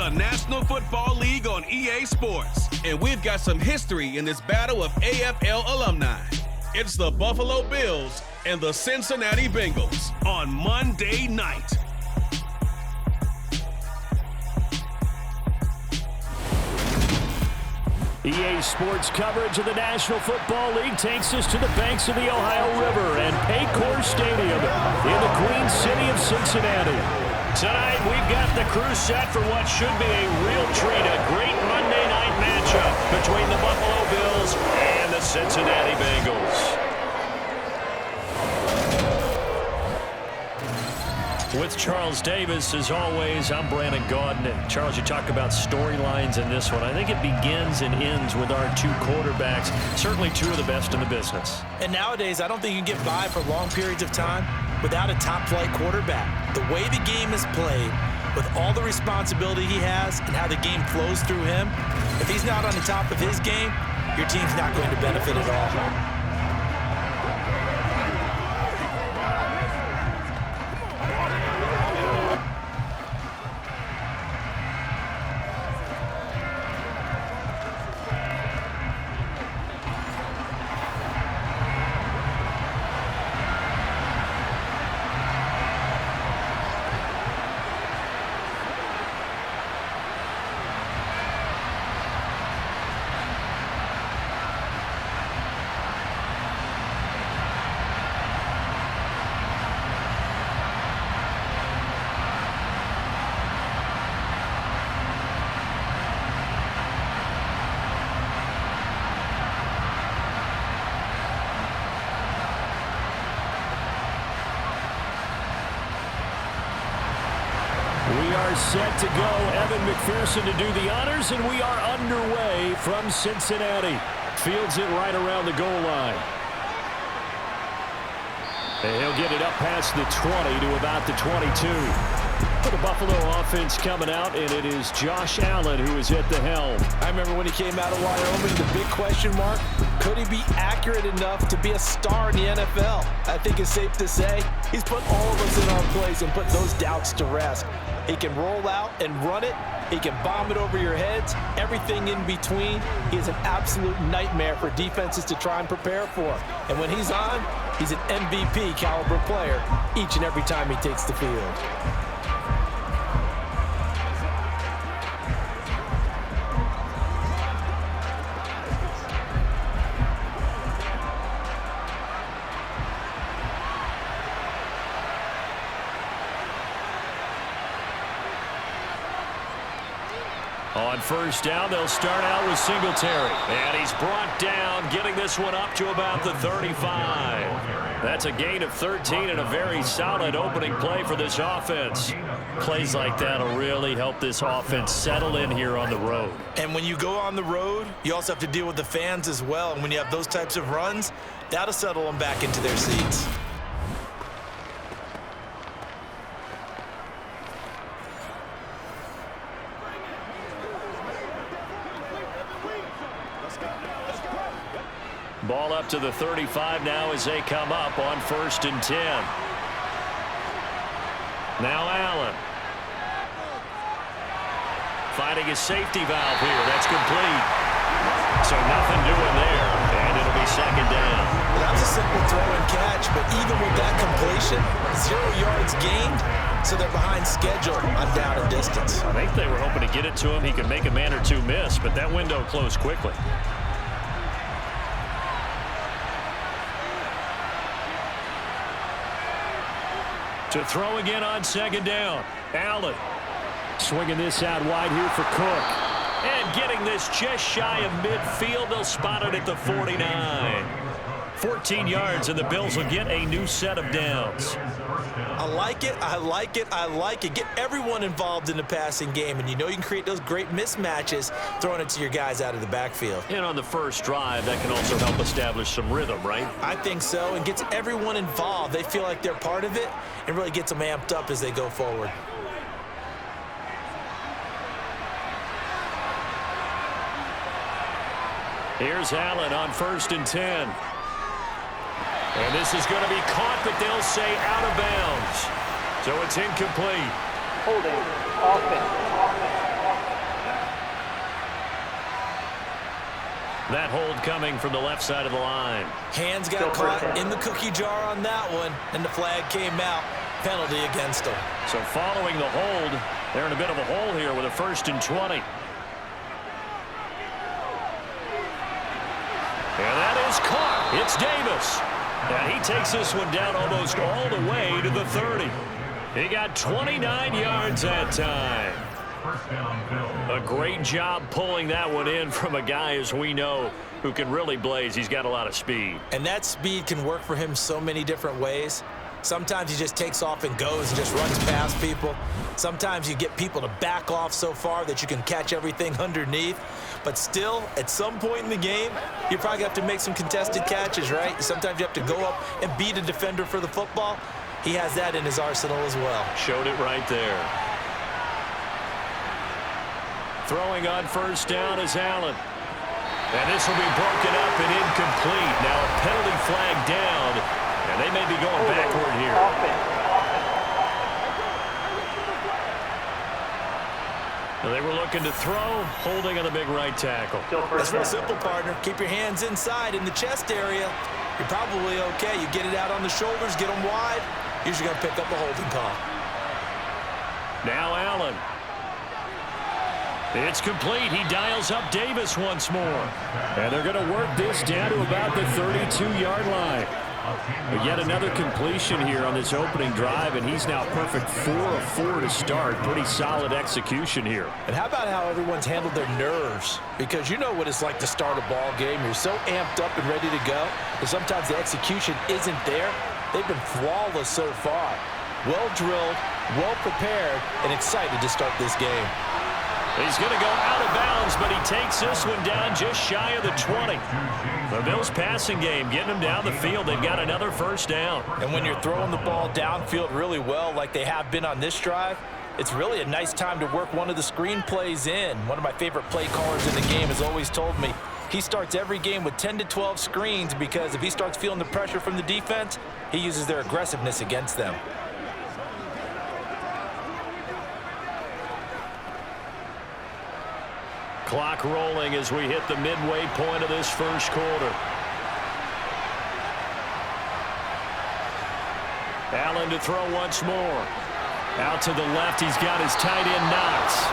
the National Football League on EA Sports. And we've got some history in this battle of AFL alumni. It's the Buffalo Bills and the Cincinnati Bengals on Monday night. EA Sports coverage of the National Football League takes us to the banks of the Ohio River and Paycor Stadium in the Queen City of Cincinnati. Tonight, we've got the crew set for what should be a real treat, a great Monday night matchup between the Buffalo Bills and the Cincinnati Bengals. With Charles Davis, as always, I'm Brandon Gaudin. And Charles, you talk about storylines in this one. I think it begins and ends with our two quarterbacks, certainly two of the best in the business. And nowadays, I don't think you can get by for long periods of time without a top-flight quarterback. The way the game is played, with all the responsibility he has and how the game flows through him, if he's not on the top of his game, your team's not going to benefit at all. Set to go, Evan McPherson to do the honors, and we are underway from Cincinnati. Fields it right around the goal line. And he'll get it up past the 20 to about the 22. For the Buffalo offense coming out, and it is Josh Allen who is at the helm. I remember when he came out of Wyoming, the big question mark, could he be accurate enough to be a star in the NFL? I think it's safe to say he's put all of us in our place and put those doubts to rest. He can roll out and run it. He can bomb it over your heads. Everything in between. He is an absolute nightmare for defenses to try and prepare for. And when he's on, he's an MVP caliber player each and every time he takes the field. On first down, they'll start out with Singletary. And he's brought down, getting this one up to about the 35. That's a gain of 13 and a very solid opening play for this offense. Plays like that will really help this offense settle in here on the road. And when you go on the road, you also have to deal with the fans as well. And when you have those types of runs, that'll settle them back into their seats. Ball up to the 35 now as they come up on 1st and 10. Now Allen. Finding a safety valve here. That's complete. So nothing doing there. And it'll be 2nd down. Well, that was a simple throw and catch, but even with that completion, 0 yards gained, so they're behind schedule on down and distance. I think they were hoping to get it to him. He could make a man or two miss, but that window closed quickly. To throw again on 2nd down. Allen swinging this out wide here for Cook. And getting this just shy of midfield. They'll spot it at the 49. 14 yards, and the Bills will get a new set of downs. I like it, I like it, I like it. Get everyone involved in the passing game, and you know you can create those great mismatches throwing it to your guys out of the backfield. And on the first drive, that can also help establish some rhythm, right? I think so, and gets everyone involved. They feel like they're part of it, and really gets them amped up as they go forward. Here's Allen on 1st and 10. And this is going to be caught, but they'll say out of bounds. So it's incomplete. Holding, offense. That hold coming from the left side of the line. Hands got caught in the cookie jar on that one, and the flag came out. Penalty against them. So following the hold, they're in a bit of a hole here with a 1st and 20. And that is caught. It's Davis. And he takes this one down almost all the way to the 30. He got 29 yards that time. A great job pulling that one in from a guy, as we know, who can really blaze. He's got a lot of speed. And that speed can work for him so many different ways. Sometimes he just takes off and goes and just runs past people. Sometimes you get people to back off so far that you can catch everything underneath. But still, at some point in the game, you probably have to make some contested catches, right? Sometimes you have to go up and beat a defender for the football. He has that in his arsenal as well. Showed it right there. Throwing on 1st down is Allen. And this will be broken up and incomplete. Now a penalty flag down, and they may be going backward here. They were looking to throw, holding on the big right tackle. That's real simple, partner. Keep your hands inside in the chest area. You're probably okay. You get it out on the shoulders, get them wide. Usually going to pick up a holding call. Now Allen. It's complete. He dials up Davis once more. And they're going to work this down to about the 32-yard line. But yet another completion here on this opening drive, and he's now perfect 4 of 4 to start. Pretty solid execution here. And how about how everyone's handled their nerves? Because you know what it's like to start a ball game. You're so amped up and ready to go, and sometimes the execution isn't there. They've been flawless so far. Well drilled, well prepared, and excited to start this game. He's going to go out of bounds, but he takes this one down just shy of the 20. The Bills passing game, getting them down the field. They've got another 1st down. And when you're throwing the ball downfield really well like they have been on this drive, it's really a nice time to work one of the screen plays in. One of my favorite play callers in the game has always told me he starts every game with 10 to 12 screens because if he starts feeling the pressure from the defense, he uses their aggressiveness against them. Clock rolling as we hit the midway point of this 1st quarter. Allen to throw once more. Out to the left, he's got his tight end Knox.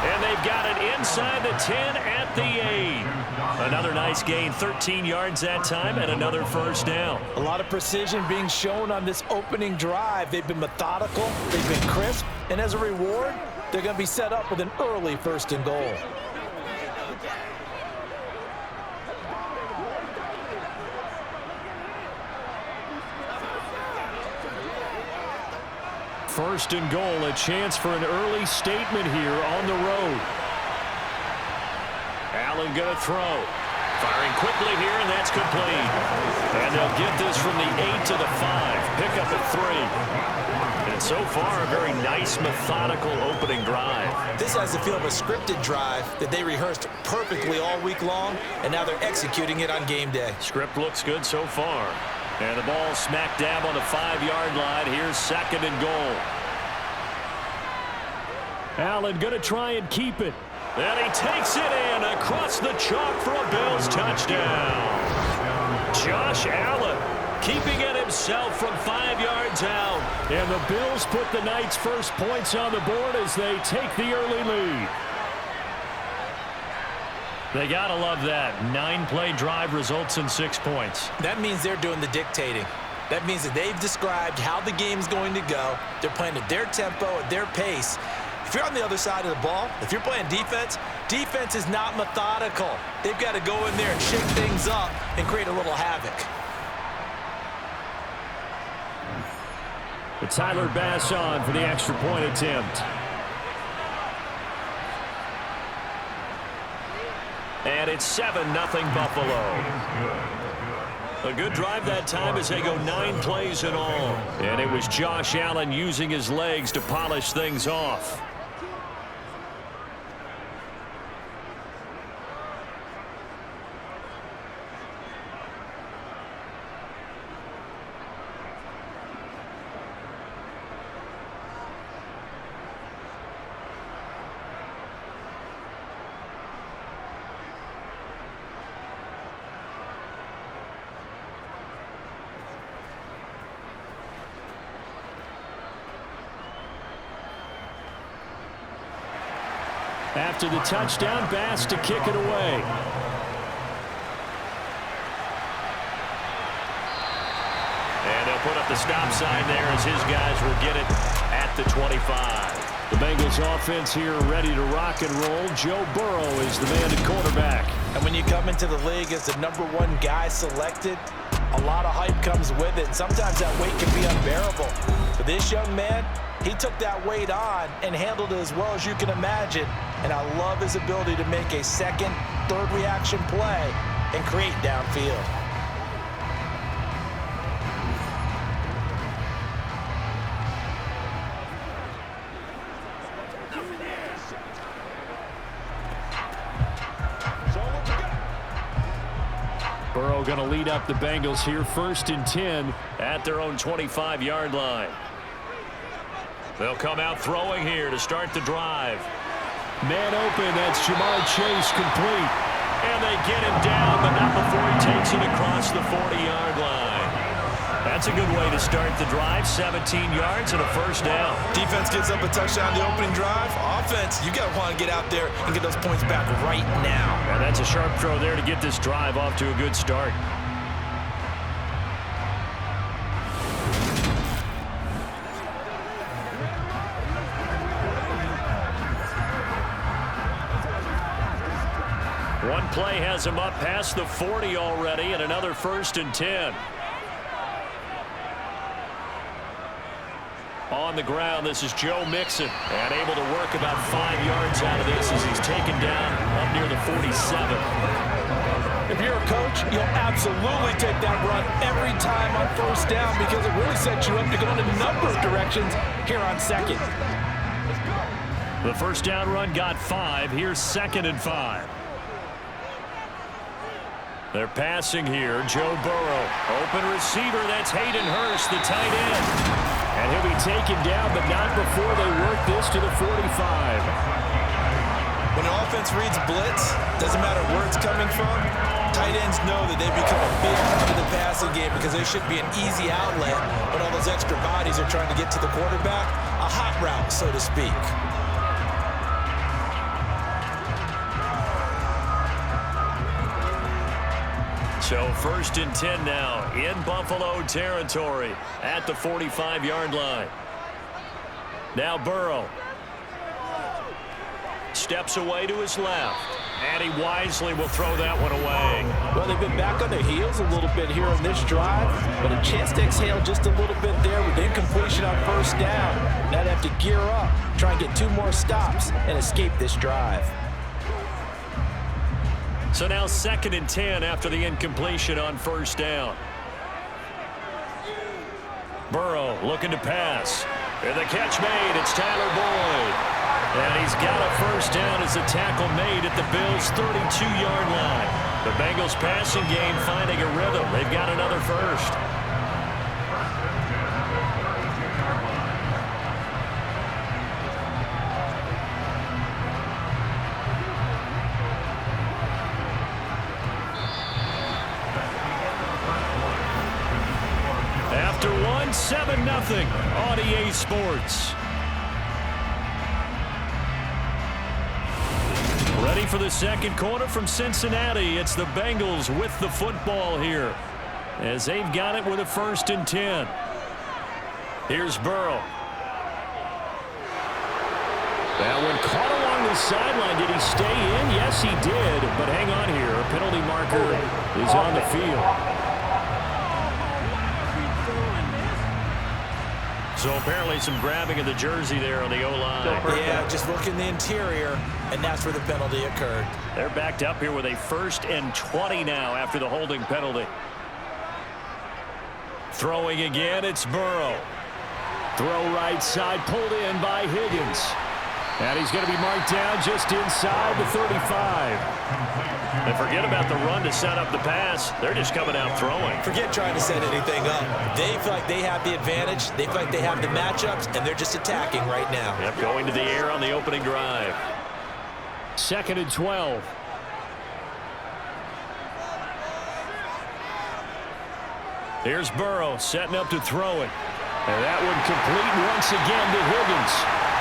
And they've got it inside the 10 at the 8. Another nice gain, 13 yards that time, and another 1st down. A lot of precision being shown on this opening drive. They've been methodical, they've been crisp, and as a reward, they're going to be set up with an early 1st and goal. First and goal, a chance for an early statement here on the road. Allen going to throw. Firing quickly here, and that's complete. And they'll get this from the 8 to the 5. Pick up at 3. And so far, a very nice, methodical opening drive. This has the feel of a scripted drive that they rehearsed perfectly all week long, and now they're executing it on game day. Script looks good so far. And the ball smack dab on the 5-yard line. Here's 2nd and goal. Allen going to try and keep it. And he takes it in across the chalk for a Bills touchdown. Josh Allen keeping it himself from 5 yards out. And the Bills put the night's first points on the board as they take the early lead. They got to love that. 9-play drive results in 6 points. That means they're doing the dictating. That means that they've described how the game's going to go. They're playing at their tempo, at their pace. If you're on the other side of the ball, if you're playing defense, defense is not methodical. They've got to go in there and shake things up and create a little havoc. But Tyler Bass on for the extra point attempt. And it's 7-0 Buffalo. A good drive that time as they go 9 plays in all. And it was Josh Allen using his legs to polish things off. after the touchdown. Bass to kick it away. And they'll put up the stop sign there as his guys will get it at the 25. The Bengals offense here ready to rock and roll. Joe Burrow is the man at quarterback. And when you come into the league as the #1 guy selected, a lot of hype comes with it. And sometimes that weight can be unbearable. But this young man, he took that weight on and handled it as well as you can imagine. And I love his ability to make a second, third reaction play and create downfield. Burrow going to lead up the Bengals here, 1st and 10 at their own 25-yard line. They'll come out throwing here to start the drive. Man open, that's Jamar Chase, complete. And they get him down, but not before he takes it across the 40-yard line. That's a good way to start the drive, 17 yards and a first down. Defense gives up a touchdown the opening drive. Offense, you got to want to get out there and get those points back right now. And that's a sharp throw there to get this drive off to a good start. One play has him up past the 40 already, and another 1st and 10. On the ground, this is Joe Mixon, and able to work about 5 yards out of this as he's taken down up near the 47. If you're a coach, you'll absolutely take that run every time on 1st down because it really sets you up to go in a number of directions here on 2nd. The 1st down run got 5. Here's 2nd and 5. They're passing here. Joe Burrow. Open receiver. That's Hayden Hurst, the tight end. And he'll be taken down, but not before they work this to the 45. When an offense reads blitz, doesn't matter where it's coming from, tight ends know that they become a big part of the passing game because they should be an easy outlet when all those extra bodies are trying to get to the quarterback. A hot route, so to speak. So 1st and 10 now in Buffalo territory at the 45-yard line. Now Burrow steps away to his left, and he wisely will throw that one away. Well, they've been back on their heels a little bit here on this drive, but a chance to exhale just a little bit there with incompletion on 1st down. Now they have to gear up, try and get 2 more stops, and escape this drive. So now 2nd and 10 after the incompletion on 1st down. Burrow looking to pass. And the catch made. It's Tyler Boyd. And he's got a 1st down as a tackle made at the Bills' 32-yard line. The Bengals passing game finding a rhythm. They've got another 1st. After 7-0 on EA Sports. Ready for the 2nd quarter from Cincinnati. It's the Bengals with the football here as they've got it with a 1st and 10. Here's Burrow. That one caught along the sideline. Did he stay in? Yes, he did. But hang on here. A penalty marker is on the field. So apparently some grabbing of the jersey there on the O-line. Yeah, just look in the interior, and that's where the penalty occurred. They're backed up here with a 1st and 20 now after the holding penalty. Throwing again, it's Burrow. Throw right side, pulled in by Higgins. And he's going to be marked down just inside the 35. And forget about the run to set up the pass. They're just coming out throwing. Forget trying to set anything up. They feel like they have the advantage. They feel like they have the matchups, and they're just attacking right now. Yep, going to the air on the opening drive. 2nd and 12. Here's Burrow setting up to throw it. And that one complete once again to Higgins.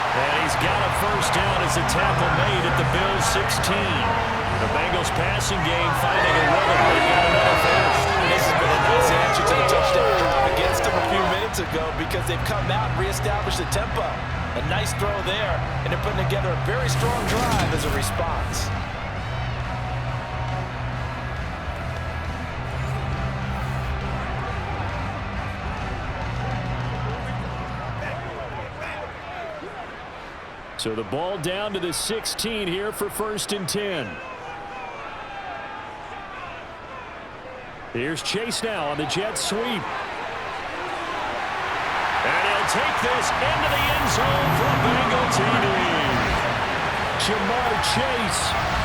And he's got a first down as a tackle made at the Bills' 16. The Bengals passing game finding a rhythm. They've got another first. This has been a nice answer to the touchdown drive against them a few minutes ago because they've come out and reestablished the tempo. A nice throw there, and they're putting together a very strong drive as a response. So the ball down to the 16 here for 1st and 10. Here's Chase now on the jet sweep. And he'll take this into the end zone for a Bengal TD. Jamar Chase.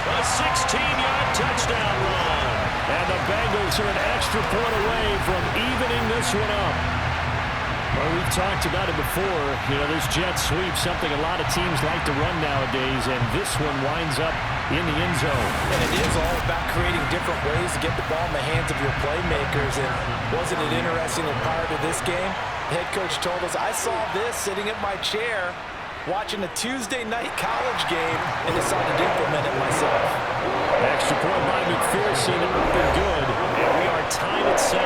A 16-yard touchdown run. And the Bengals are an extra point away from evening this one up. Well, we've talked about it before. You know, this jet sweep, something a lot of teams like to run nowadays, and this one winds up in the end zone. And it is all about creating different ways to get the ball in the hands of your playmakers. And wasn't it interesting that prior to this game, the head coach told us, I saw this sitting at my chair watching a Tuesday night college game and decided to implement it myself. Extra point by McPherson, up and good. And we are tied at 7.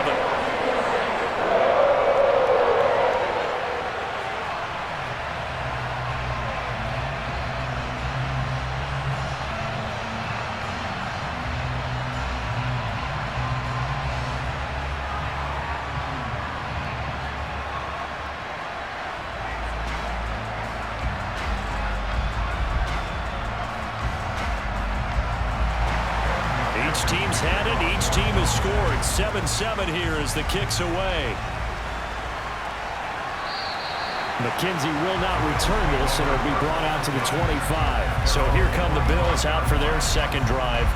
Each team's had it. Each team has scored. 7-7 here as the kick's away. McKenzie will not return this, and it'll be brought out to the 25. So here come the Bills out for their second drive.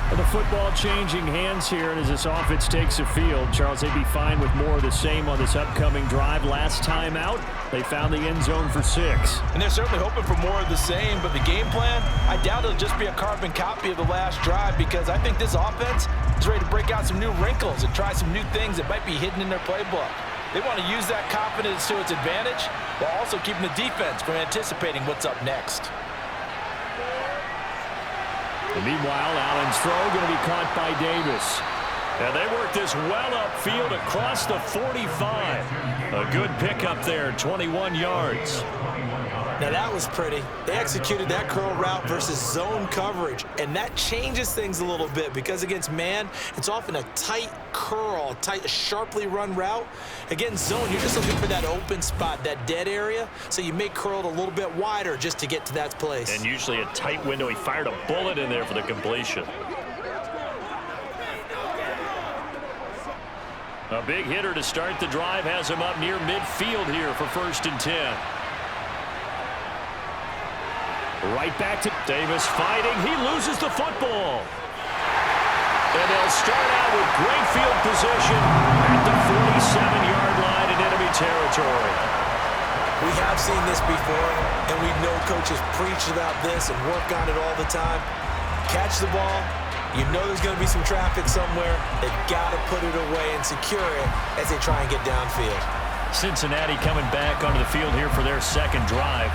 And the football changing hands here, and as this offense takes the field, Charles, they'd be fine with more of the same on this upcoming drive. Last time out, they found the end zone for 6. And they're certainly hoping for more of the same, but the game plan, I doubt it'll just be a carbon copy of the last drive because I think this offense is ready to break out some new wrinkles and try some new things that might be hidden in their playbook. They want to use that confidence to its advantage while also keeping the defense from anticipating what's up next. And meanwhile, Allen's throw going to be caught by Davis. And they work this well upfield across the 45. A good pickup there, 21 yards. Now that was pretty. They executed that curl route versus zone coverage, and that changes things a little bit because against man, it's often a tight curl, tight, sharply run route. Against zone, you're just looking for that open spot, that dead area, so you may curl it a little bit wider just to get to that place. And usually a tight window. He fired a bullet in there for the completion. A big hitter to start the drive has him up near midfield here for 1st and 10. Right back to Davis fighting. He loses the football. And they'll start out with great field position at the 47-yard line in enemy territory. We have seen this before, and we know coaches preach about this and work on it all the time. Catch the ball. You know there's going to be some traffic somewhere. They've got to put it away and secure it as they try and get downfield. Cincinnati coming back onto the field here for their second drive.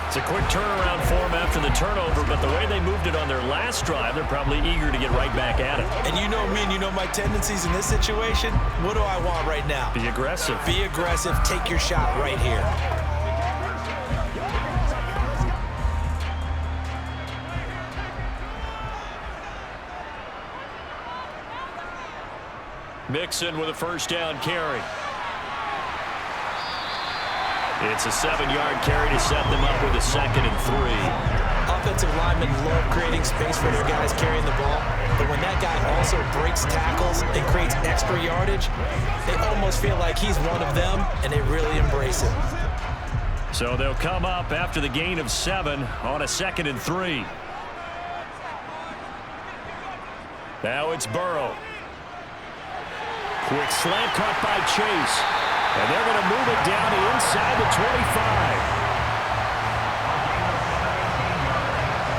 It's a quick turnaround for them after the turnover, but the way they moved it on their last drive, they're probably eager to get right back at it. And you know me and you know my tendencies in this situation. What do I want right now? Be aggressive. Be aggressive. Take your shot right here. Mixon with a first down carry. It's a 7-yard carry to set them up with a 2nd and 3. Offensive linemen love creating space for their guys carrying the ball, but when that guy also breaks tackles and creates extra yardage, they almost feel like he's one of them, and they really embrace it. So they'll come up after the gain of 7 on a 2nd and 3. Now it's Burrow. Quick slant caught by Chase. And they're going to move it down to inside the 25.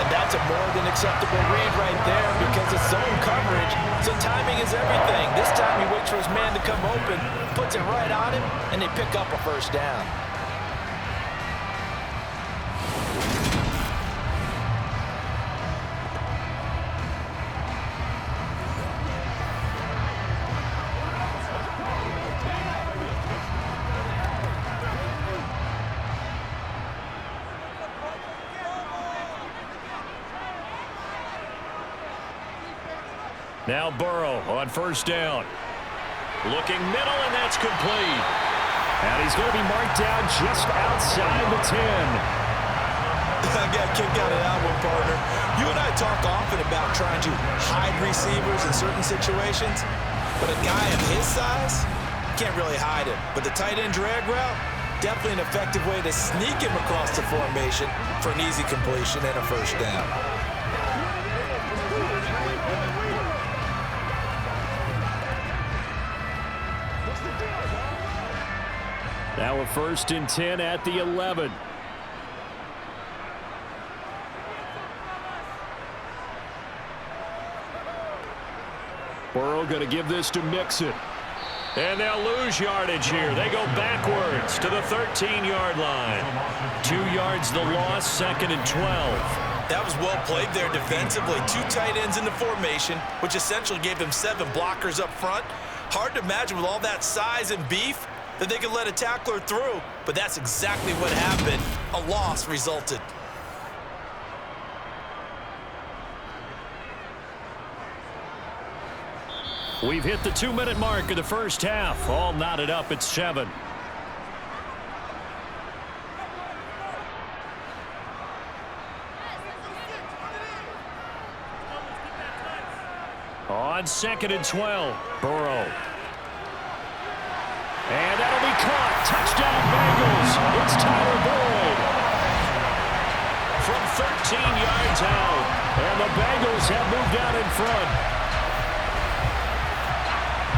And that's a more than acceptable read right there because it's zone coverage, so timing is everything. This time he waits for his man to come open, puts it right on him, and they pick up a first down. Now Burrow on first down. Looking middle, and that's complete. And he's going to be marked down just outside the 10. I got a kick out of that one, partner. You and I talk often about trying to hide receivers in certain situations, but a guy of his size can't really hide him. But the tight end drag route, definitely an effective way to sneak him across the formation for an easy completion and a first down. Now a 1st and 10 at the 11. Burrow going to give this to Mixon. And they'll lose yardage here. They go backwards to the 13-yard line. 2 yards the loss, 2nd and 12. That was well played there defensively. 2 tight ends in the formation, which essentially gave them 7 blockers up front. Hard to imagine with all that size and beef that they could let a tackler through, but that's exactly what happened. A loss resulted. We've hit the 2-minute mark of the first half. All knotted up at 7. On 2nd and 12, Burrow. And that'll be caught. Touchdown Bengals. It's Tyler Boyd. From 13 yards out. And the Bengals have moved out in front.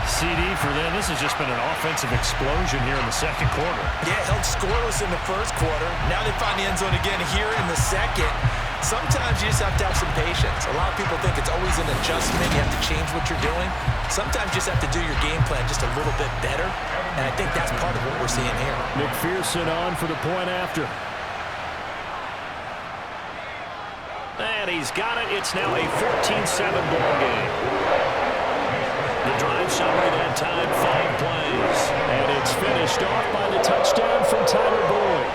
CD for them. This has just been an offensive explosion here in the second quarter. Yeah, held scoreless in the first quarter. Now they find the end zone again here in the second. Sometimes you just have to have some patience. A lot of people think it's always an adjustment. You have to change what you're doing. Sometimes you just have to do your game plan just a little bit better. And I think that's part of what we're seeing here. McPherson on for the point after. And he's got it. It's now a 14-7 ball game. The drive summary that time, 5 plays. And it's finished off by the touchdown from Tyler Boyd.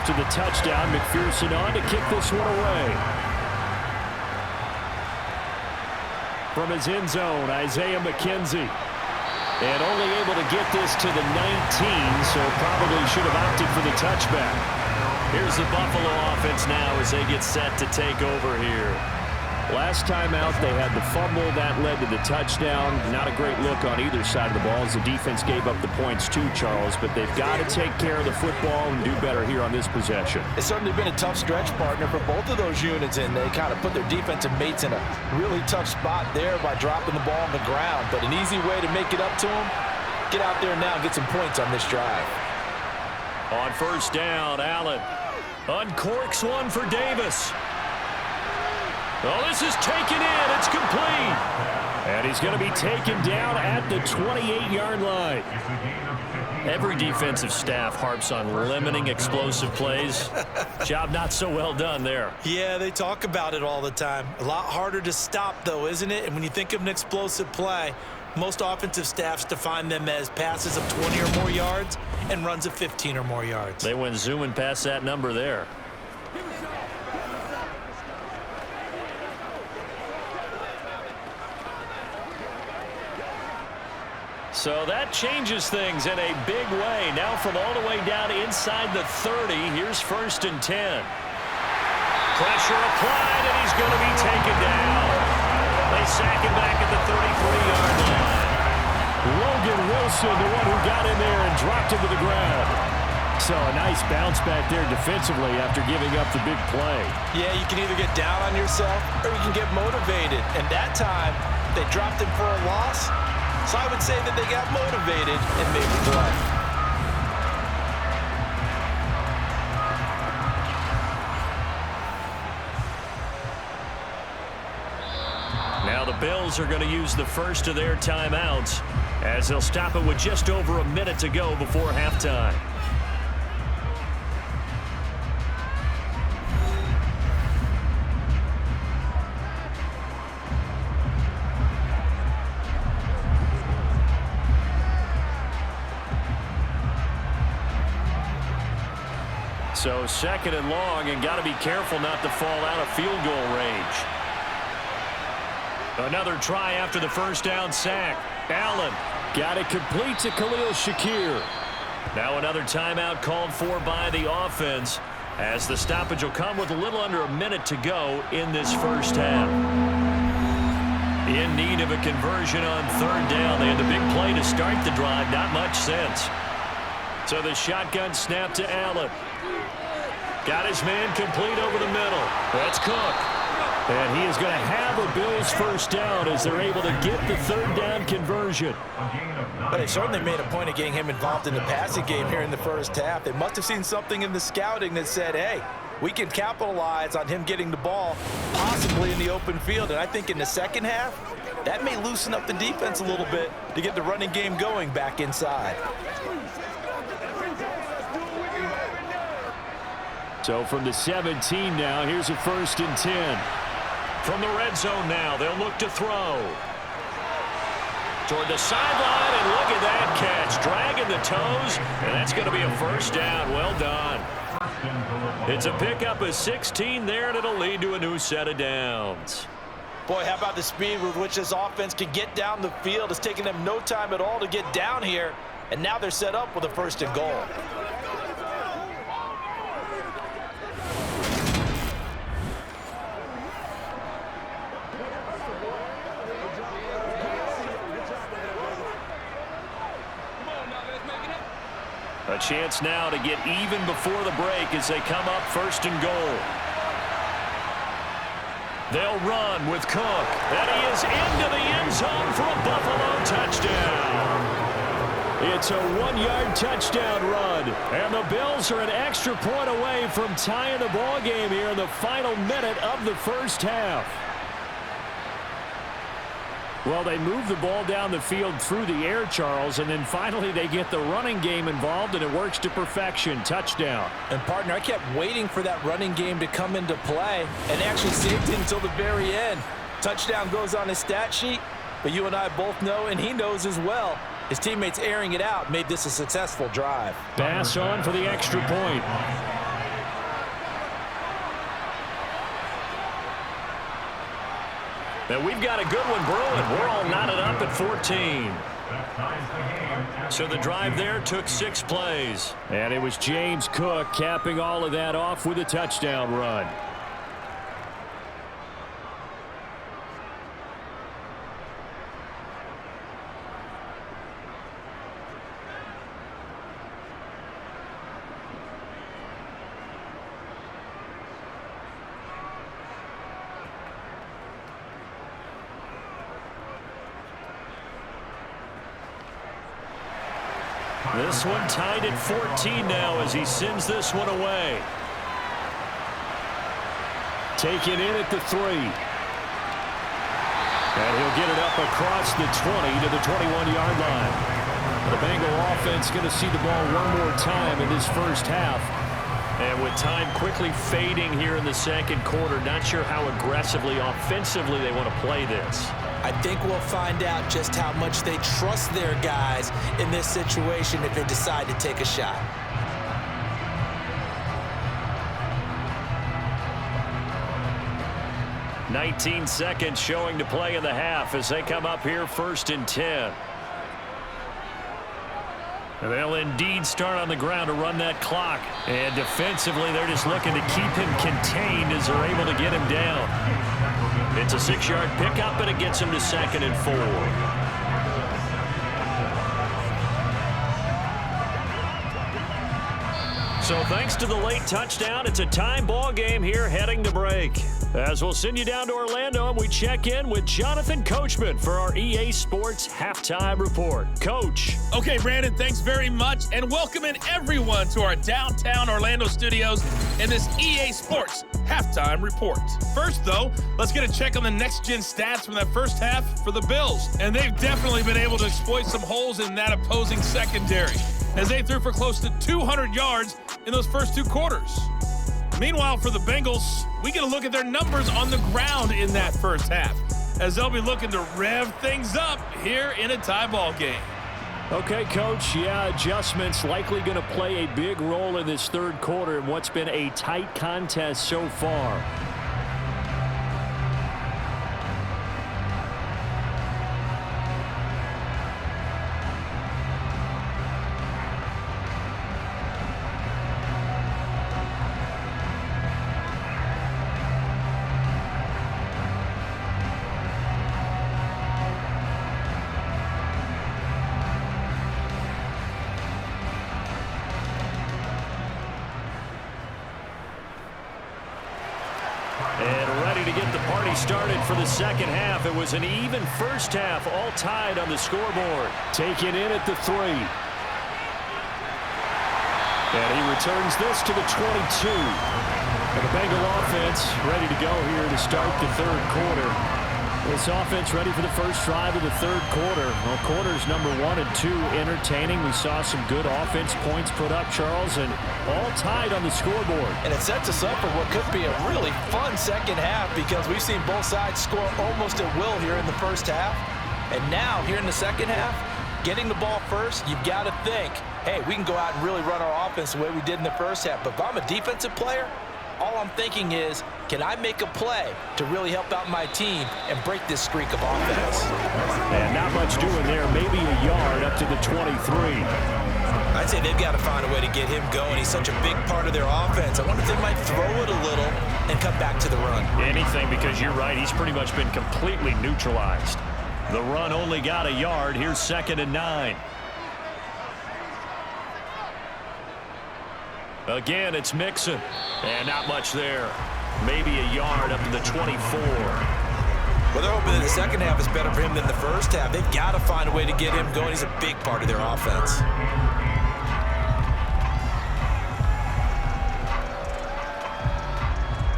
After the touchdown, McPherson on to kick this one away. From his end zone, Isaiah McKenzie. And only able to get this to the 19, so probably should have opted for the touchback. Here's the Buffalo offense now as they get set to take over here. Last time out, they had the fumble. That led to the touchdown. Not a great look on either side of the ball as the defense gave up the points too, Charles. But they've got to take care of the football and do better here on this possession. It's certainly been a tough stretch, partner, for both of those units, and they kind of put their defensive mates in a really tough spot there by dropping the ball on the ground. But an easy way to make it up to them, get out there now and get some points on this drive. On first down, Allen uncorks one for Davis. Oh, this is taken in. It's complete. And he's going to be taken down at the 28-yard line. Every defensive staff harps on limiting explosive plays. Job not so well done there. Yeah, they talk about it all the time. A lot harder to stop, though, isn't it? And when you think of an explosive play, most offensive staffs define them as passes of 20 or more yards and runs of 15 or more yards. They went zooming past that number there. So that changes things in a big way. Now from all the way down inside the 30, here's 1st and 10. Pressure applied, and he's going to be taken down. They sack him back at the 33-yard line. Logan Wilson, the one who got in there and dropped him to the ground. So a nice bounce back there defensively after giving up the big play. Yeah, you can either get down on yourself or you can get motivated. And that time, they dropped him for a loss. So I would say that they got motivated and made the play. Bills are going to use the first of their timeouts as they'll stop it with just over a minute to go before halftime. So second and long, and got to be careful not to fall out of field goal range. Another try after the first down sack. Allen got it complete to Khalil Shakir. Now another timeout called for by the offense as the stoppage will come with a little under a minute to go in this first half. In need of a conversion on third down. They had the big play to start the drive. Not much sense. So the shotgun snap to Allen. Got his man complete over the middle. That's Cook. And he is going to have a Bills first down as they're able to get the third down conversion. But they certainly made a point of getting him involved in the passing game here in the first half. They must have seen something in the scouting that said, hey, we can capitalize on him getting the ball possibly in the open field. And I think in the second half, that may loosen up the defense a little bit to get the running game going back inside. So from the 17 now, here's a first and 10. From the red zone now, they'll look to throw. Toward the sideline, and look at that catch. Dragging the toes, and that's going to be a first down. Well done. It's a pickup of 16 there, and it'll lead to a new set of downs. Boy, how about the speed with which this offense can get down the field? It's taking them no time at all to get down here, and now they're set up with a first and goal. A chance now to get even before the break as they come up first and goal. They'll run with Cook. And he is into the end zone for a Buffalo touchdown. It's a 1-yard touchdown run. And the Bills are an extra point away from tying the ball game here in the final minute of the first half. Well, they move the ball down the field through the air, Charles, and then finally they get the running game involved, and it works to perfection. Touchdown. And, partner, I kept waiting for that running game to come into play and actually saved it until the very end. Touchdown goes on his stat sheet, but you and I both know, and he knows as well, his teammates airing it out made this a successful drive. Pass on for the extra point. Now we've got a good one brewing. We're all knotted up at 14. So the drive there took 6 plays. And it was James Cook capping all of that off with a touchdown run. This one tied at 14 now as he sends this one away. Taken in at the 3. And he'll get it up across the 20 to the 21-yard line. The Bengal offense going to see the ball one more time in this first half. And with time quickly fading here in the second quarter, not sure how aggressively, offensively they want to play this. I think we'll find out just how much they trust their guys in this situation if they decide to take a shot. "19 seconds showing to play in the half as they come up here first and 10. And they'll indeed start on the ground to run that clock. And defensively, they're just looking to keep him contained as they're able to get him down. It's a 6-yard pickup, and it gets him to 2nd and 4. So thanks to the late touchdown, it's a tie ball game here heading to break. As we'll send you down to Orlando, and we check in with Jonathan Coachman for our EA Sports Halftime Report. Coach. Okay, Brandon, thanks very much, and welcome in everyone to our downtown Orlando studios in this EA Sports Halftime Report. First, though, let's get a check on the next-gen stats from that first half for the Bills, and they've definitely been able to exploit some holes in that opposing secondary, as they threw for close to 200 yards in those first two quarters. Meanwhile, for the Bengals, we get a look at their numbers on the ground in that first half, as they'll be looking to rev things up here in a tie ball game. Okay, Coach, adjustments likely going to play a big role in this third quarter in what's been a tight contest so far. And ready to get the party started for the second half. It was an even first half, all tied on the scoreboard. Taken in at the 3. And he returns this to the 22. And the Bengal offense ready to go here to start the third quarter. This offense ready for the first drive of the third quarter. Well, quarters number 1 and 2 entertaining. We saw some good offense points put up, Charles, and all tied on the scoreboard. And it sets us up for what could be a really fun second half, because we've seen both sides score almost at will here in the first half. And now, here in the second half, getting the ball first, you've got to think, hey, we can go out and really run our offense the way we did in the first half. But if I'm a defensive player, all I'm thinking is, can I make a play to really help out my team and break this streak of offense? And not much doing there. Maybe a yard up to the 23. I'd say they've got to find a way to get him going. He's such a big part of their offense. I wonder if they might throw it a little and come back to the run. Anything, because you're right. He's pretty much been completely neutralized. The run only got a yard. Here's 2nd and 9. Again, it's Mixon. And not much there. Maybe a yard up to the 24. Well, they're hoping that the second half is better for him than the first half. They've got to find a way to get him going. He's a big part of their offense.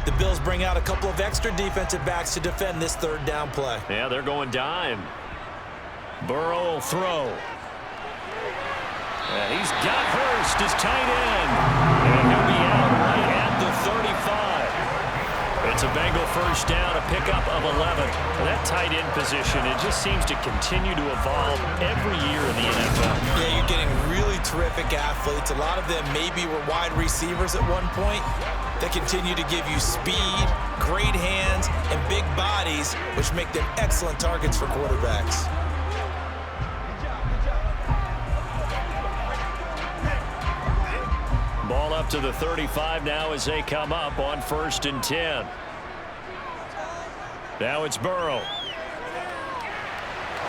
The Bills bring out a couple of extra defensive backs to defend this third down play. Yeah, they're going dime. Burrow will throw. And he's got Hurst, his tight end. And he'll be out right at the 35. It's a Bengal first down, a pickup of 11. That tight end position, it just seems to continue to evolve every year in the NFL. Yeah, you're getting really terrific athletes. A lot of them maybe were wide receivers at one point. They continue to give you speed, great hands, and big bodies, which make them excellent targets for quarterbacks. Ball up to the 35 now as they come up on 1st and 10. Now it's Burrow.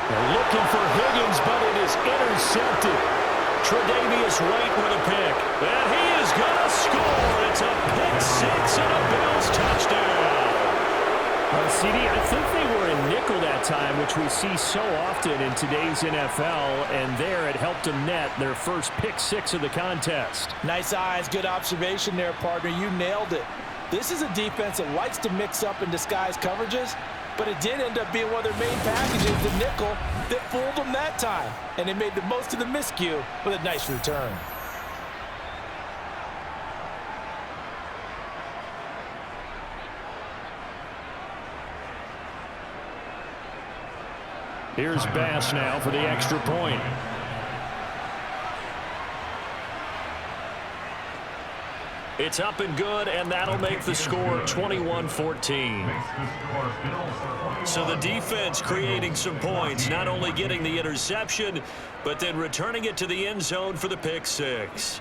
They're looking for Higgins, but it is intercepted. Tre'Davious White with a pick. And he is going to score. It's a pick 6 and a Bills touchdown. CD, I think they were in nickel that time, which we see so often in today's NFL, and there it helped them net their first pick 6 of the contest. Nice eyes, good observation there, partner. You nailed it. This is a defense that likes to mix up and disguise coverages, but it did end up being one of their main packages, the nickel, that fooled them that time. And they made the most of the miscue with a nice return. Here's Bass now for the extra point. It's up and good, and that'll make the score 21-14. So the defense creating some points, not only getting the interception, but then returning it to the end zone for the pick 6.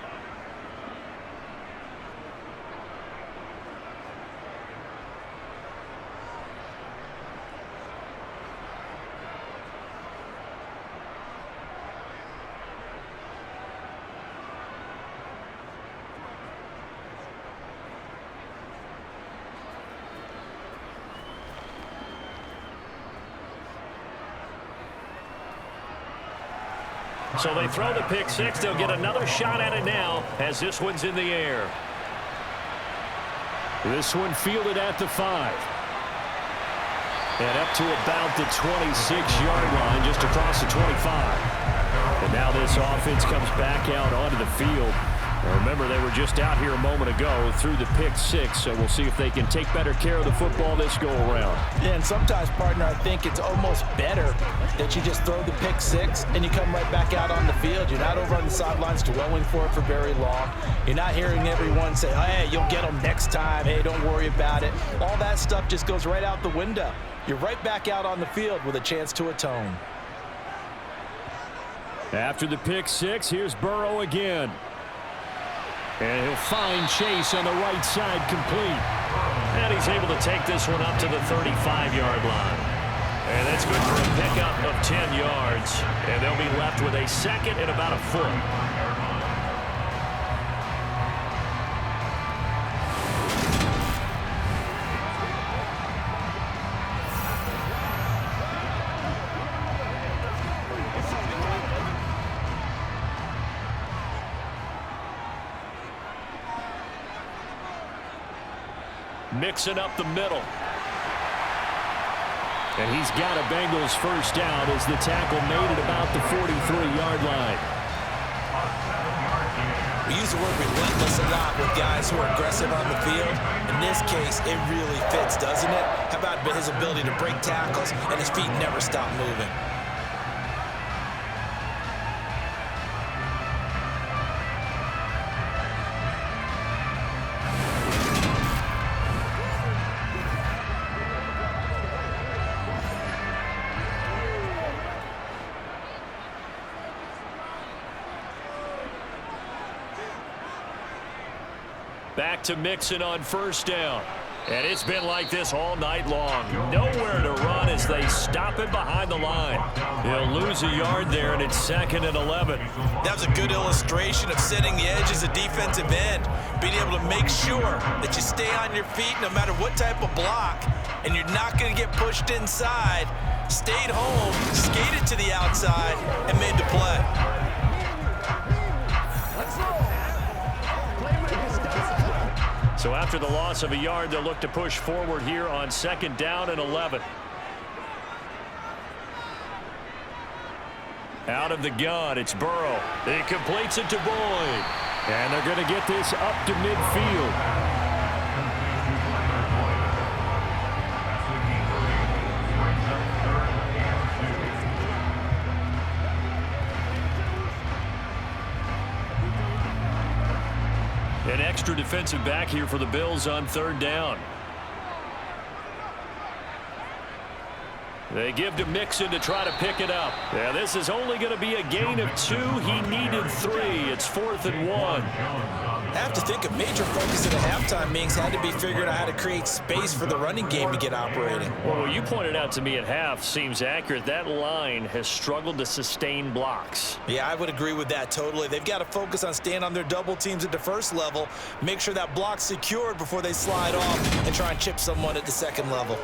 So they throw the pick six. They'll get another shot at it now as this one's in the air. This one fielded at the 5. And up to about the 26-yard line, just across the 25. And now this offense comes back out onto the field. Now remember, they were just out here a moment ago through the pick six, so we'll see if they can take better care of the football this go-around. Yeah, and sometimes, partner, I think it's almost better that you just throw the pick six and you come right back out on the field. You're not over on the sidelines dwelling for it for very long. You're not hearing everyone say, oh, hey, you'll get them next time. Hey, don't worry about it. All that stuff just goes right out the window. You're right back out on the field with a chance to atone. After the pick six, here's Burrow again. And he'll find Chase on the right side complete. And he's able to take this one up to the 35-yard line. And that's good for a pickup of 10 yards. And they'll be left with a second and about a foot. Mixing up the middle. And he's got a Bengals first down as the tackle made it about the 43-yard line. We use the word relentless a lot with guys who are aggressive on the field. In this case, it really fits, doesn't it? How about his ability to break tackles and his feet never stop moving? Back to Mixon on first down. And it's been like this all night long. Nowhere to run as they stop him behind the line. He'll lose a yard there, and it's 2nd and 11. That was a good illustration of setting the edge as a defensive end. Being able to make sure that you stay on your feet no matter what type of block, and you're not going to get pushed inside. Stayed home, skated to the outside, and made the play. So after the loss of a yard, they'll look to push forward here on 2nd down and 11. Out of the gun, it's Burrow. He completes it to Boyd. And they're going to get this up to midfield. An extra defensive back here for the Bills on 3rd down. They give to Mixon to try to pick it up. Yeah, this is only going to be a gain of 2. He needed 3. It's 4th and 1. I have to think a major focus at a halftime means had to be figuring out how to create space for the running game to get operating. Well, what you pointed out to me at half seems accurate. That line has struggled to sustain blocks. Yeah, I would agree with that totally. They've got to focus on staying on their double teams at the first level, make sure that block's secured before they slide off and try and chip someone at the second level.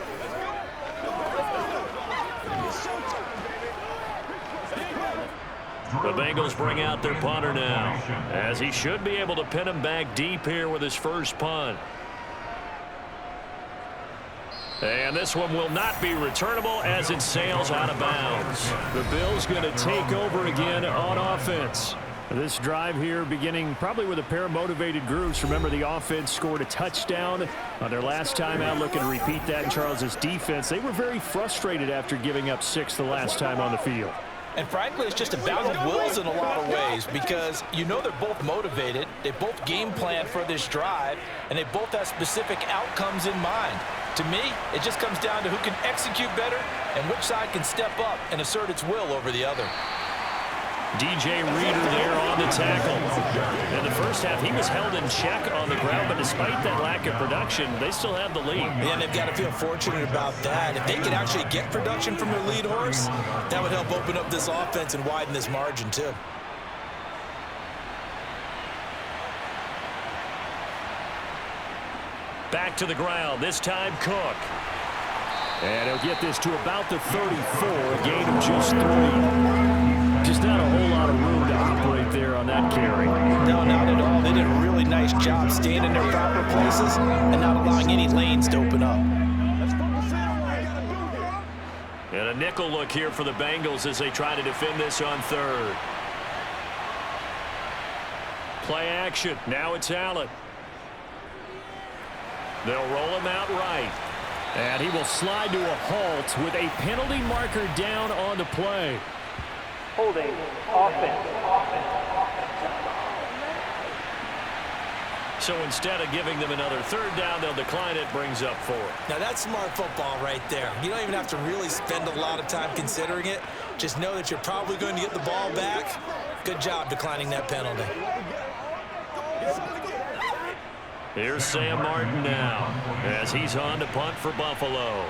The Bengals bring out their punter now, as he should be able to pin him back deep here with his first punt. And this one will not be returnable as it sails out of bounds. The Bills going to take over again on offense. This drive here beginning probably with a pair of motivated groups. Remember, the offense scored a touchdown on their last time out. Looking to repeat that in Charles's defense. They were very frustrated after giving up 6 the last time on the field. And frankly, it's just a battle of wills in a lot of ways because you know they're both motivated, they both game plan for this drive, and they both have specific outcomes in mind. To me, it just comes down to who can execute better and which side can step up and assert its will over the other. DJ Reader there on the tackle. In the first half, he was held in check on the ground, but despite that lack of production, they still have the lead. And they've got to feel fortunate about that. If they could actually get production from their lead horse, that would help open up this offense and widen this margin too. Back to the ground, this time Cook. And he'll get this to about the 34, a gain of just 3. Just not a whole lot of room to operate there on that carry. No, not at all. They did a really nice job staying in their proper places and not allowing any lanes to open up. And a nickel look here for the Bengals as they try to defend this on third. Play action. Now it's Allen. They'll roll him out right. And he will slide to a halt with a penalty marker down on the play. Holding, offense. So instead of giving them another third down, they'll decline it, brings up 4. Now that's smart football right there. You don't even have to really spend a lot of time considering it. Just know that you're probably going to get the ball back. Good job declining that penalty. Here's Sam Martin now as he's on to punt for Buffalo.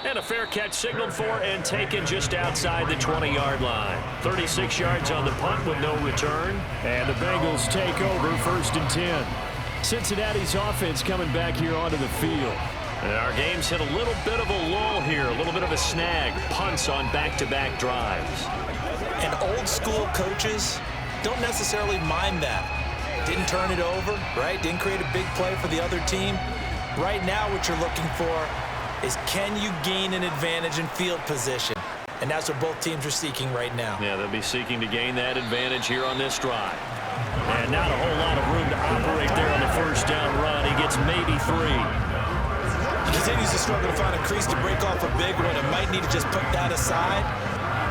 And a fair catch signaled for and taken just outside the 20-yard line. 36 yards on the punt with no return. And the Bengals take over 1st and 10. Cincinnati's offense coming back here onto the field. And our game's hit a little bit of a lull here, a little bit of a snag. Punts on back-to-back drives. And old-school coaches don't necessarily mind that. Didn't turn it over, right? Didn't create a big play for the other team. Right now what you're looking for is can you gain an advantage in field position? And that's what both teams are seeking right now. Yeah, they'll be seeking to gain that advantage here on this drive. And not a whole lot of room to operate there on the first down run. He gets maybe 3. He continues to struggle to find a crease to break off a big one and might need to just put that aside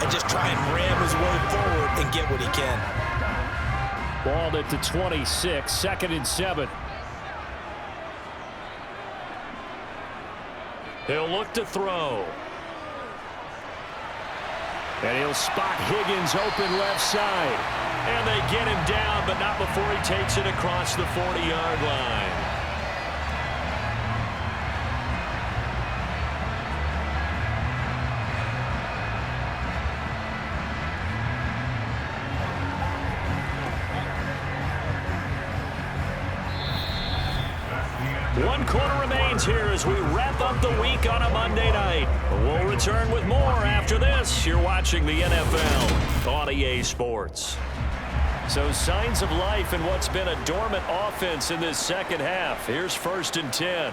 and just try and ram his way forward and get what he can. Ball at the 26, 2nd and 7. He'll look to throw. And he'll spot Higgins open left side. And they get him down, but not before he takes it across the 40-yard line. One quarter remains here as we wrap up the week on a Monday night. We'll return with more after this. You're watching the NFL on EA Sports. So signs of life in what's been a dormant offense in this second half. Here's 1st and 10.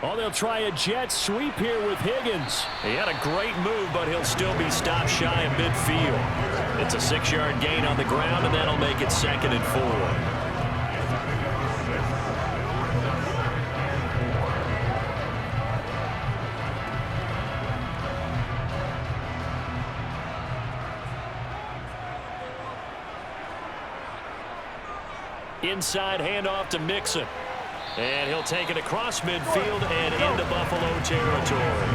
Oh, they'll try a jet sweep here with Higgins. He had a great move, but he'll still be stopped shy of midfield. It's a 6-yard gain on the ground, and that'll make it 2nd and 4. Inside handoff to Mixon. And he'll take it across midfield and into Buffalo territory.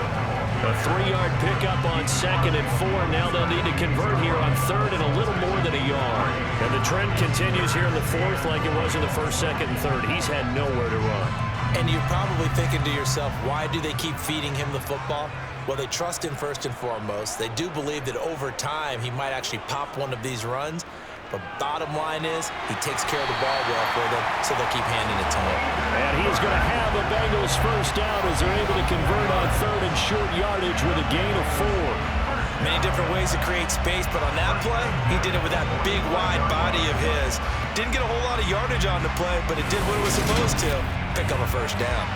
A 3-yard pickup on 2nd and 4. Now they'll need to convert here on 3rd and a little more than a yard. And the trend continues here in the 4th like it was in the 1st, 2nd, and 3rd. He's had nowhere to run. And you're probably thinking to yourself, why do they keep feeding him the football? Well, they trust him first and foremost. They do believe that over time he might actually pop one of these runs. But bottom line is, he takes care of the ball well for them, so they'll keep handing it to him. And he's going to have a Bengals first down as they're able to convert on 3rd and short yardage with a gain of 4. Many different ways to create space, but on that play, he did it with that big, wide body of his. Didn't get a whole lot of yardage on the play, but it did what it was supposed to, pick up a first down.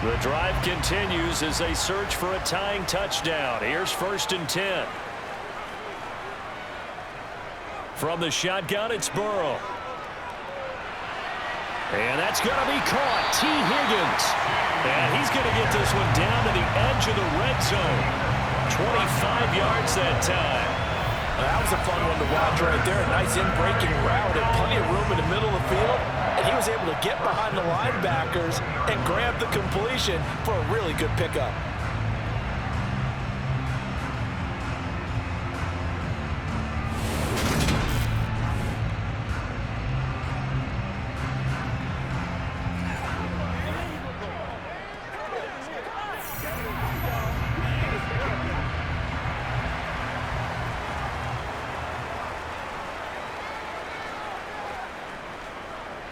The drive continues as they search for a tying touchdown. Here's 1st and 10. From the shotgun, it's Burrow. And that's going to be caught. T. Higgins. And he's going to get this one down to the edge of the red zone. 25 yards that time. That was a fun one to watch right there. A nice in-breaking route and plenty of room in the middle of the field. And he was able to get behind the linebackers and grab the completion for a really good pickup.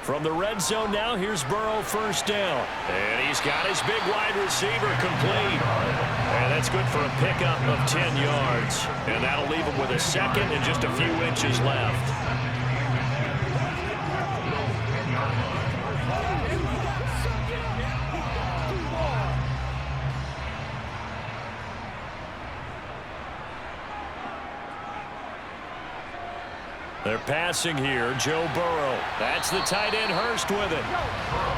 From the red zone now, here's Burrow, first down. And he's got his big wide receiver complete. And that's good for a pickup of 10 yards. And that'll leave him with a second and just a few inches left. They're passing here, Joe Burrow. That's the tight end Hurst with it.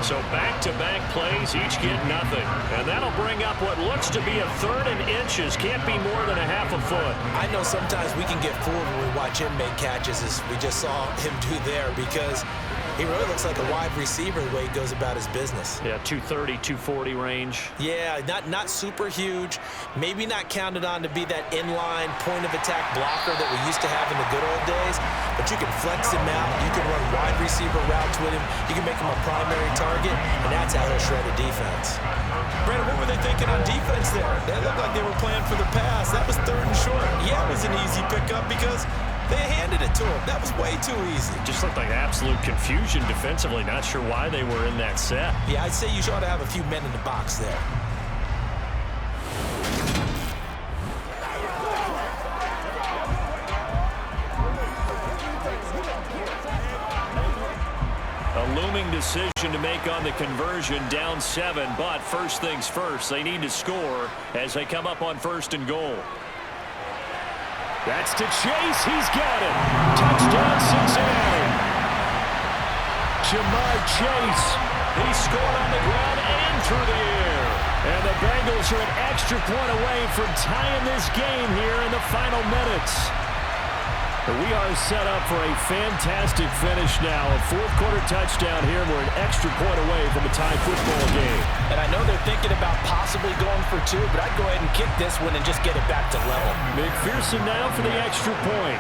So back-to-back plays, each get nothing. And that'll bring up what looks to be a third and inches. Can't be more than a half a foot. I know sometimes we can get fooled when we watch him make catches, as we just saw him do there, because he really looks like a wide receiver the way he goes about his business. Yeah, 230, 240 range. Yeah, not super huge. Maybe not counted on to be that inline point-of-attack blocker that we used to have in the good old days, but you can flex him out. You can run wide receiver routes with him. You can make him a primary target, and that's how he'll shred a defense. Brandon, what were they thinking on defense there? They looked like they were playing for the pass. That was third and short. Yeah, it was an easy pickup because they handed it to him. That was way too easy. Just looked like absolute confusion defensively. Not sure why they were in that set. Yeah, I'd say you ought to have a few men in the box there. A looming decision to make on the conversion, down 7, but first things first, they need to score as they come up on first and goal. That's to Chase. He's got it. Touchdown, Cincinnati. Jamar Chase. He scored on the ground and through the air. And the Bengals are an extra point away from tying this game here in the final minutes. We are set up for a fantastic finish now. A fourth-quarter touchdown here. We're an extra point away from a tie football game. And I know they're thinking about possibly going for 2, but I'd go ahead and kick this one and just get it back to level. McPherson now for the extra point.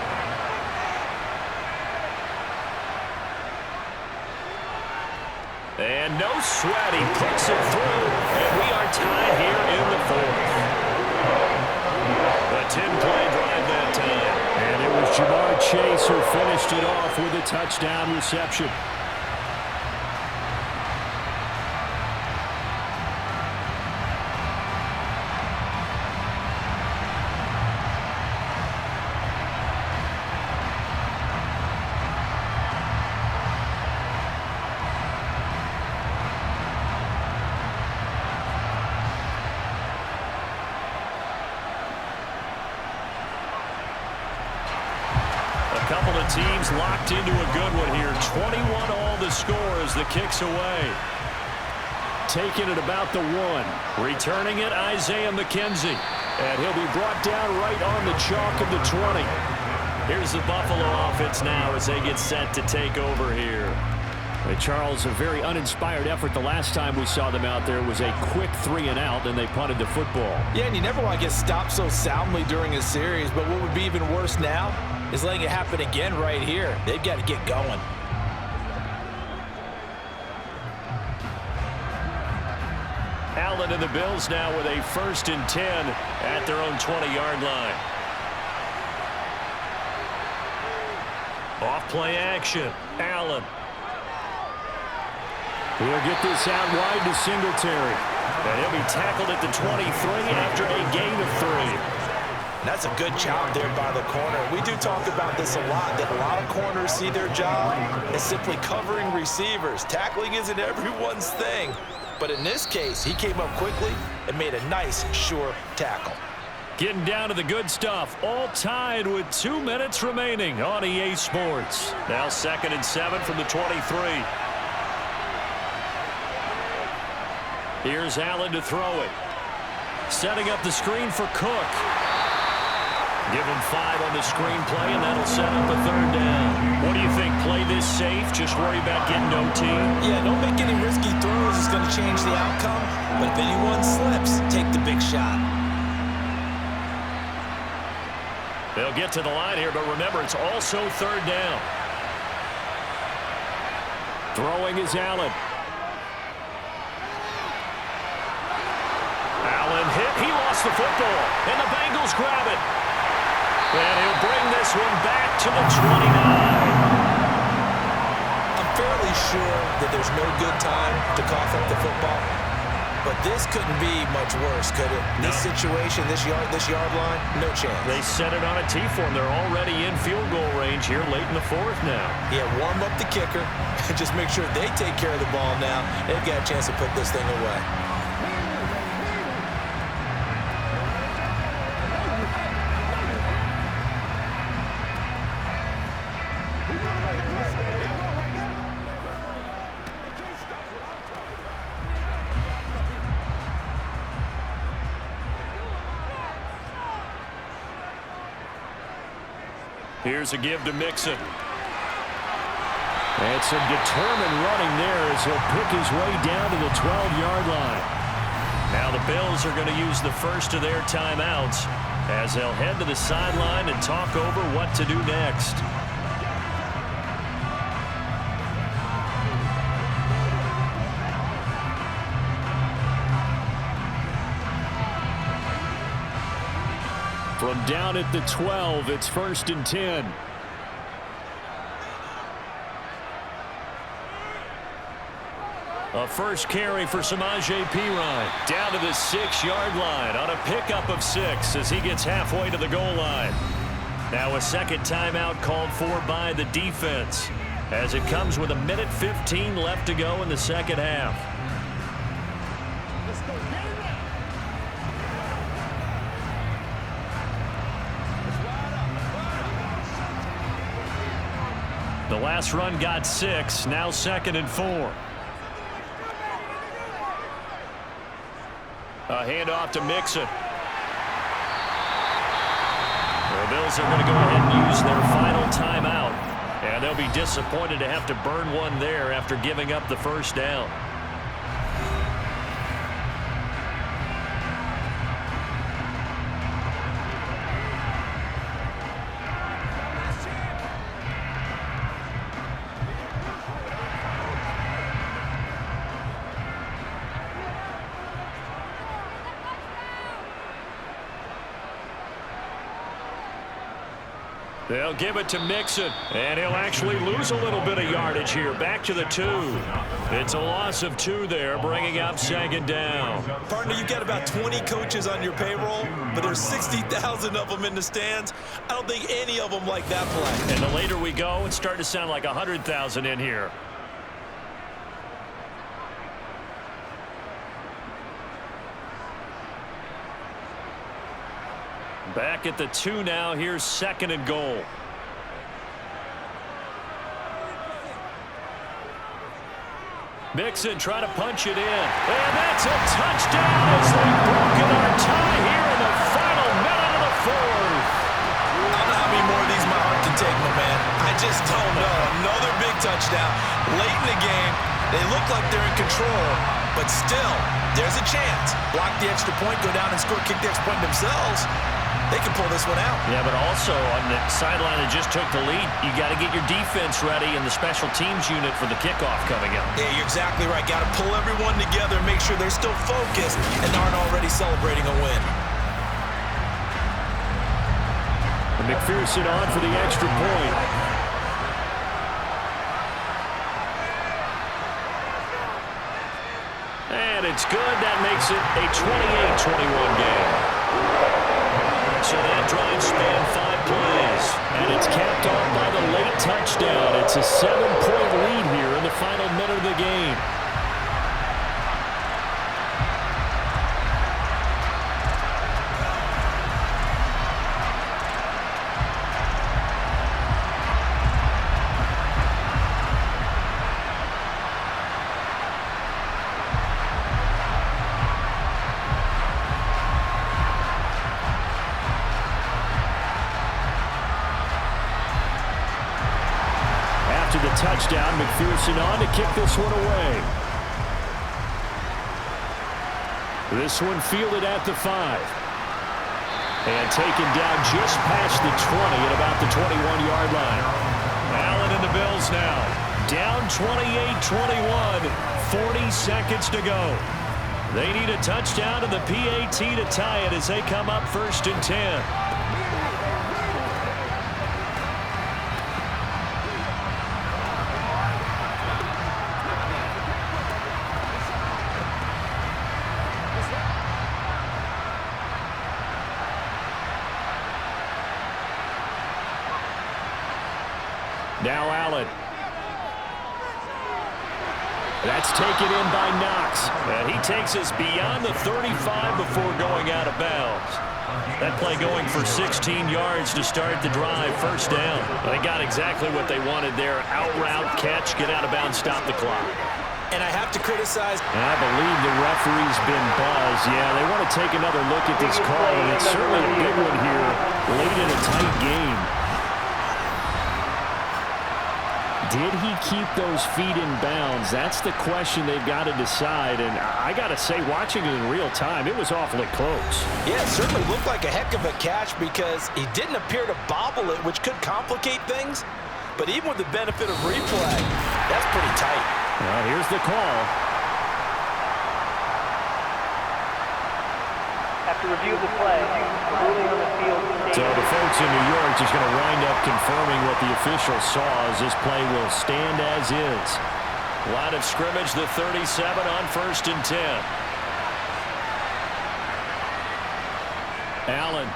And no sweat. He puts it through. And we are tied here in the fourth. A 10-play drive that time. And it was Jamar Chase who finished it off with a touchdown reception. Couple of teams locked into a good one here. 21 all the score as the kick's away. Taking it about the 1. Returning it, Isaiah McKenzie. And he'll be brought down right on the chalk of the 20. Here's the Buffalo offense now as they get set to take over here. Hey, Charles, a very uninspired effort the last time we saw them out there was a quick 3-and-out, and they punted the football. Yeah, and you never want to get stopped so soundly during a series, but what would be even worse now is letting it happen again right here. They've got to get going. Allen and the Bills now with a 1st and 10 at their own 20-yard line. Off play action. Allen. We'll get this out wide to Singletary. And he'll be tackled at the 23 after a gain of 3. That's a good job there by the corner. We do talk about this a lot, that a lot of corners see their job as simply covering receivers. Tackling isn't everyone's thing. But in this case, he came up quickly and made a nice, sure tackle. Getting down to the good stuff. All tied with 2 minutes remaining on EA Sports. Now 2nd and 7 from the 23. Here's Allen to throw it. Setting up the screen for Cook. Give him 5 on the screenplay, and that'll set up a 3rd down. What do you think? Play this safe? Just worry about getting OT? Yeah, don't make any risky throws. It's going to change the outcome. But if anyone slips, take the big shot. They'll get to the line here, but remember, it's also 3rd down. Throwing is Allen. Allen hit. He lost the football, and the Bengals grab it. And he'll bring this one back to the 29. I'm fairly sure that there's no good time to cough up the football. But this couldn't be much worse, could it? This situation, this yard line, no chance. They set it on a tee for him. They're already in field goal range here late in the fourth now. Yeah, warm up the kicker and just make sure they take care of the ball now. They've got a chance to put this thing away. Here's a give to Mixon. And some determined running there as he'll pick his way down to the 12-yard line. Now the Bills are going to use the first of their timeouts as they'll head to the sideline and talk over what to do next. From down at the 12, it's 1st and 10. A first carry for Samaje Perine. Down to the 6-yard line on a pickup of 6 as he gets halfway to the goal line. Now a second timeout called for by the defense as it comes with 1:15 left to go in the second half. The last run got 6, now 2nd and 4. A handoff to Mixon. The Bills are going to go ahead and use their final timeout. And they'll be disappointed to have to burn one there after giving up the first down. They'll give it to Mixon, and he'll actually lose a little bit of yardage here. Back to the 2. It's a loss of 2 there, bringing up 2nd down. Partner, you've got about 20 coaches on your payroll, but there's 60,000 of them in the stands. I don't think any of them like that play. And the later we go, it's starting to sound like 100,000 in here. Back at the 2 now. Here's 2nd and goal. Mixon trying to punch it in. And that's a touchdown as they've broken our tie here in the final minute of the fourth. I don't know how many more of these my heart can take, my man. I just don't know. Another big touchdown. Late in the game, they look like they're in control, but still, there's a chance. Block the extra point, go down and score, kick the extra point themselves. They can pull this one out. Yeah, but also on the sideline that just took the lead, you got to get your defense ready and the special teams unit for the kickoff coming up. Yeah, you're exactly right. Got to pull everyone together and make sure they're still focused and aren't already celebrating a win. And McPherson on for the extra point. And it's good. That makes it a 28-21 game. So that drive spanned 5 plays. And it's capped off by the late touchdown. It's a 7-point lead here in the final minute of the game. Touchdown, McPherson on to kick this one away. This one fielded at the 5. And taken down just past the 20 at about the 21-yard line. Allen and the Bills now. Down 28-21, 40 seconds to go. They need a touchdown to the PAT to tie it as they come up 1st and 10. Now Allen. That's taken in by Knox. And he takes us beyond the 35 before going out of bounds. That play going for 16 yards to start the drive. First down. They got exactly what they wanted there. Out route, catch, get out of bounds, stop the clock. And I have to criticize. I believe the referee's been buzzed. Yeah, they want to take another look at this call, and it's certainly a big one here late in a tight game. Did he keep those feet in bounds? That's the question they've got to decide. And I got to say, watching it in real time, it was awfully close. Yeah, it certainly looked like a heck of a catch because he didn't appear to bobble it, which could complicate things. But even with the benefit of replay, that's pretty tight. Well, here's the call. After review of the play, the ruling on the field So the folks in New York just going to wind up confirming what the official saw as this play will stand as is. Line of scrimmage, the 37 on 1st and 10. Allen.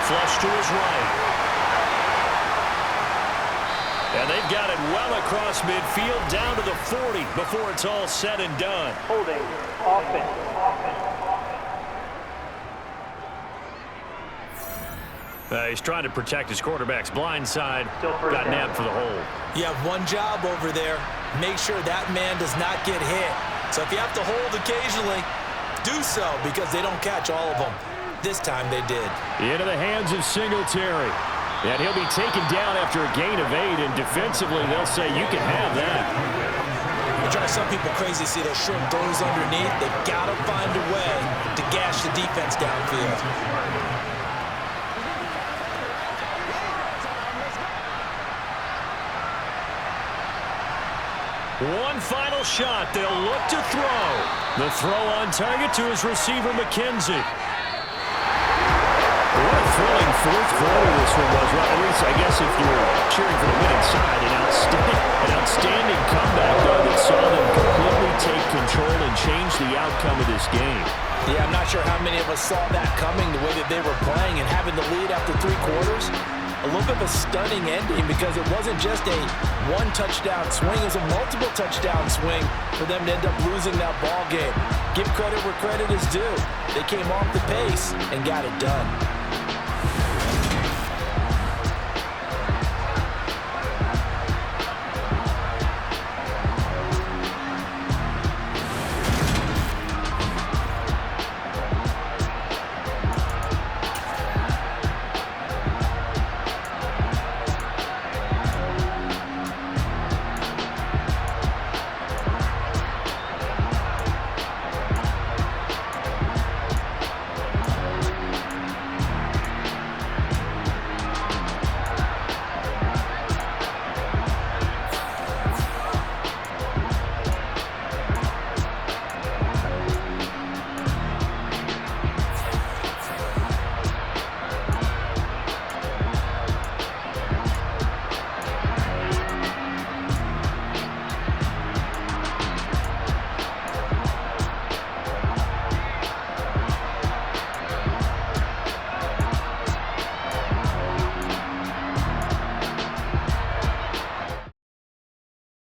Flush to his right. And they've got it well across midfield down to the 40 before it's all said and done. holding offense. He's trying to protect his quarterback's blind side. Still first Got down. nabbed for the hold. You have one job over there. Make sure that man does not get hit. So if you have to hold occasionally, do so because they don't catch all of them. This time they did. Into the hands of Singletary. And he'll be taken down after a gain of 8, and defensively they'll say you can have that. It drives some people crazy to see those short throws underneath. They've got to find a way to gash the defense downfield. One final shot. They'll look to throw. The throw on target to his receiver, McKenzie. What a thrilling fourth quarter this one was. Well, at least, I guess, if you're cheering for the winning side, an outstanding comeback, though, that saw them completely take control and change the outcome of this game. Yeah, I'm not sure how many of us saw that coming, the way that they were playing and having the lead after 3 quarters. A little bit of a stunning ending because it wasn't just a one-touchdown swing. It was a multiple touchdown swing for them to end up losing that ball game. Give credit where credit is due. They came off the pace and got it done.